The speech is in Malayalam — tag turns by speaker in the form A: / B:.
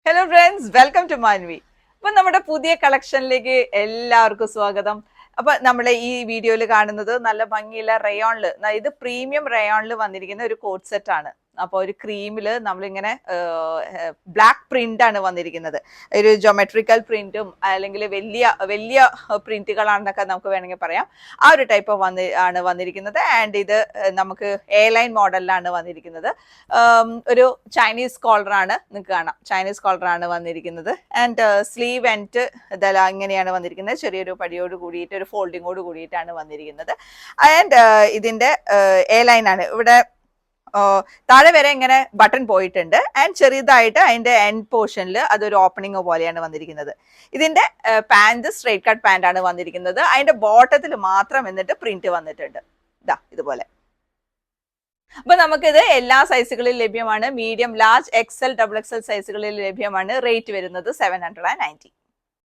A: Hello friends, welcome to Manvi. അപ്പൊ നമ്മുടെ പുതിയ കളക്ഷനിലേക്ക് എല്ലാവർക്കും സ്വാഗതം. അപ്പൊ നമ്മളെ ഈ വീഡിയോയിൽ കാണുന്നത് നല്ല ഭംഗിയുള്ള റയോണില്, ഇത് പ്രീമിയം റയോണിൽ വന്നിരിക്കുന്ന ഒരു കോട്ട് സെറ്റ് ആണ്. അപ്പോൾ ഒരു ക്രീമില് നമ്മളിങ്ങനെ ബ്ലാക്ക് പ്രിന്റ് ആണ് വന്നിരിക്കുന്നത്. ഒരു ജോമെട്രിക്കൽ പ്രിന്റും അല്ലെങ്കിൽ വലിയ വലിയ പ്രിന്റുകളാണെന്നൊക്കെ നമുക്ക് വേണമെങ്കിൽ പറയാം. ആ ഒരു ടൈപ്പ് ആണ് വന്നിരിക്കുന്നത്. ആൻഡ് ഇത് നമുക്ക് എ ലൈൻ മോഡലിലാണ് വന്നിരിക്കുന്നത്. ഒരു ചൈനീസ് കോളറാണ്, നിങ്ങൾക്ക് കാണാം, ചൈനീസ് കോളറാണ് വന്നിരിക്കുന്നത്. ആൻഡ് സ്ലീവ് ആൻഡ് ഇതെല്ലാം ഇങ്ങനെയാണ് വന്നിരിക്കുന്നത്. ചെറിയൊരു പടിയോട് കൂടിയിട്ട് ഒരു ഫോൾഡിങ്ങോട് കൂടിയിട്ടാണ് വന്നിരിക്കുന്നത്. ആൻഡ് ഇതിന്റെ എ ലൈൻ ആണ്. ഇവിടെ താഴെ വരെ ഇങ്ങനെ ബട്ടൺ പോയിട്ടുണ്ട്. ആൻഡ് ചെറിയതായിട്ട് അതിന്റെ എൻഡ് പോർഷനിൽ അതൊരു ഓപ്പണിംഗ് പോലെയാണ് വന്നിരിക്കുന്നത്. ഇതിന്റെ പാന്റ് സ്ട്രൈറ്റ് കട്ട് പാന്റ് ആണ് വന്നിരിക്കുന്നത്. അതിന്റെ ബോട്ടത്തിൽ മാത്രം എന്നിട്ട് പ്രിന്റ് വന്നിട്ടുണ്ട്, ഇതാ ഇതുപോലെ. അപ്പൊ നമുക്കിത് എല്ലാ സൈസുകളിൽ ലഭ്യമാണ്. മീഡിയം, ലാർജ്, XL, XXL സൈസുകളിൽ ലഭ്യമാണ്. റേറ്റ് വരുന്നത് 790.